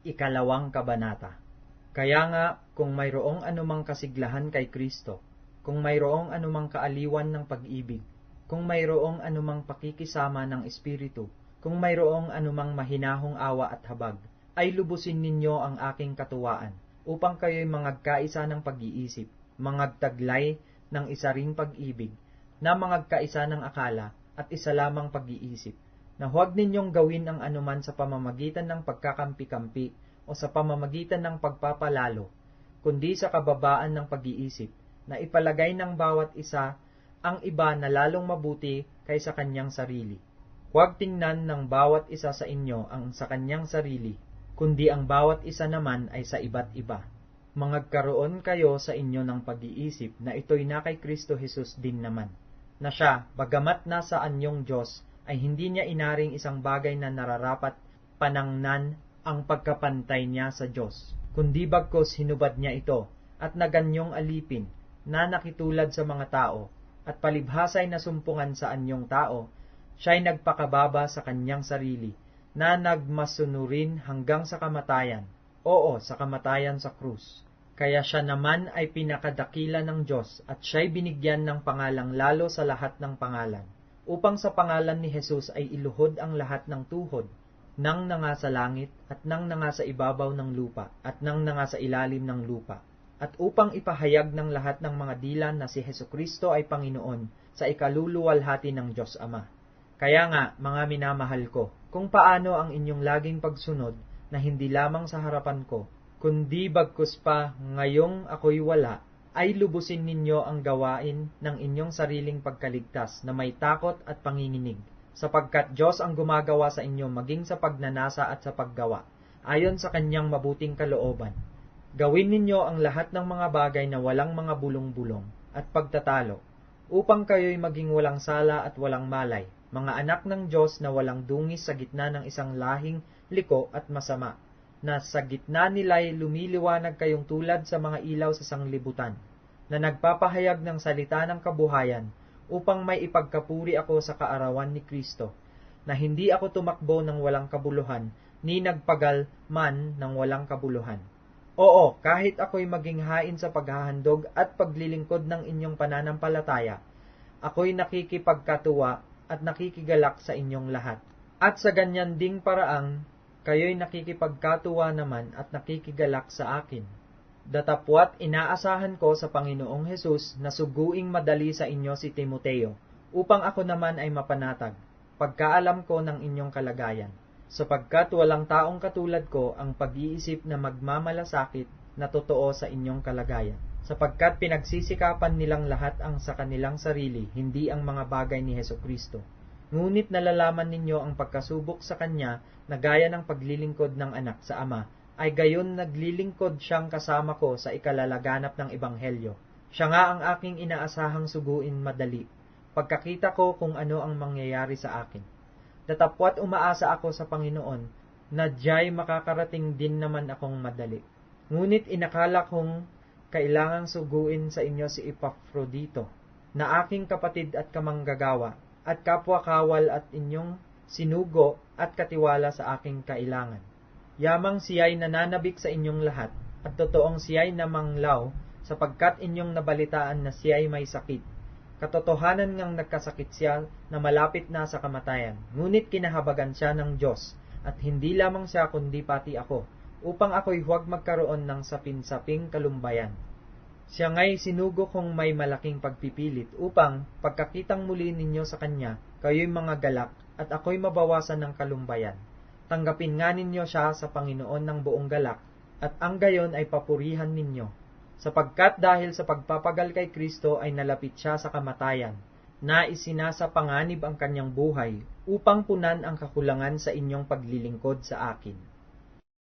Ikalawang Kabanata. Kaya nga, kung mayroong anumang kasiglahan kay Kristo, kung mayroong anumang kaaliwan ng pag-ibig, kung mayroong anumang pakikisama ng Espiritu, kung mayroong anumang mahinahong awa at habag, ay lubusin ninyo ang aking katuwaan, upang kayo'y mangagkaisa ng pag-iisip, mangagtaglay ng isa ring pag-ibig, na mangagkaisa ng akala at isa lamang pag-iisip, na huwag ninyong gawin ang anuman sa pamamagitan ng pagkakampi-kampi o sa pamamagitan ng pagpapalalo, kundi sa kababaan ng pag-iisip, na ipalagay ng bawat isa ang iba na lalong mabuti kaysa kanyang sarili. Huwag tingnan ng bawat isa sa inyo ang sa kanyang sarili, kundi ang bawat isa naman ay sa iba't iba. Mangagkaroon kayo sa inyo ng pag-iisip na ito'y na kay Kristo Jesus din naman, na siya, bagamat nasa anyong Diyos, ay hindi niya inaring isang bagay na nararapat panangnan ang pagkapantay niya sa Diyos, kundi bagkus hinubad niya ito, at naganyong alipin, na nakitulad sa mga tao, at palibhasay na sumpungan sa anyong tao, siya'y nagpakababa sa kanyang sarili, na nagmasunurin hanggang sa kamatayan, oo, sa kamatayan sa krus. Kaya siya naman ay pinakadakila ng Diyos, at siya'y binigyan ng pangalang lalo sa lahat ng pangalan, upang sa pangalan ni Jesus ay iluhod ang lahat ng tuhod, nang nanga sa langit, at nang nanga sa ibabaw ng lupa, at nang nanga sa ilalim ng lupa, at upang ipahayag ng lahat ng mga dila na si Hesukristo ay Panginoon sa ikaluluwalhati ng Diyos Ama. Kaya nga, mga minamahal ko, kung paano ang inyong laging pagsunod na hindi lamang sa harapan ko, kundi bagkus pa ngayong ako'y wala, ay lubusin ninyo ang gawain ng inyong sariling pagkaligtas na may takot at panginginig, sapagkat Diyos ang gumagawa sa inyo maging sa pagnanasa at sa paggawa, ayon sa kanyang mabuting kalooban. Gawin ninyo ang lahat ng mga bagay na walang mga bulong-bulong at pagtatalo, upang kayo'y maging walang sala at walang malay, mga anak ng Diyos na walang dungis sa gitna ng isang lahing liko at masama, na sa gitna nila'y lumiliwanag kayong tulad sa mga ilaw sa sanglibutan, na nagpapahayag ng salita ng kabuhayan, upang may ipagkapuri ako sa kaarawan ni Kristo, na hindi ako tumakbo ng walang kabuluhan, ni nagpagal man ng walang kabuluhan. Oo, kahit ako'y maging hain sa paghahandog at paglilingkod ng inyong pananampalataya, ako'y nakikipagkatuwa at nakikigalak sa inyong lahat. At sa ganyan ding paraang, kayo'y nakikipagkatuwa naman at nakikigalak sa akin. Datapwat inaasahan ko sa Panginoong Hesus na suguing madali sa inyo si Timoteo, upang ako naman ay mapanatag, pagkaalam ko ng inyong kalagayan, sapagkat walang taong katulad ko ang pag-iisip na magmamalasakit na totoo sa inyong kalagayan, sapagkat pinagsisikapan nilang lahat ang sa kanilang sarili, hindi ang mga bagay ni Hesukristo. Ngunit nalalaman ninyo ang pagkasubok sa Kanya na gaya ng paglilingkod ng anak sa Ama, ay gayon naglilingkod siyang kasama ko sa ikalalaganap ng Ebanghelyo. Siya nga ang aking inaasahang suguin madali, pagkakita ko kung ano ang mangyayari sa akin. Datapwat umaasa ako sa Panginoon, na diya'y makakarating din naman akong madali. Ngunit inakala kong kailangang suguin sa inyo si Epafrodito, na aking kapatid at kamanggagawa, at kapwa-kawal at inyong sinugo at katiwala sa aking kailangan. Yamang siya'y nananabik sa inyong lahat, at totoong siya'y namanglaw, sapagkat inyong nabalitaan na siya'y may sakit. Katotohanan ngang nagkasakit siya na malapit na sa kamatayan, ngunit kinahabagan siya ng Diyos, at hindi lamang siya kundi pati ako, upang ako'y huwag magkaroon ng sapin-saping kalumbayan. Siya nga'y sinugo kong may malaking pagpipilit, upang, pagkakitang muli ninyo sa Kanya, kayo'y mga galak, at ako'y mabawasan ng kalumbayan. Tanggapin nga ninyo siya sa Panginoon ng buong galak, at ang gayon ay papurihan ninyo, sapagkat dahil sa pagpapagal kay Kristo ay nalapit siya sa kamatayan, na isinasapanganib ang kanyang buhay, upang punan ang kakulangan sa inyong paglilingkod sa akin.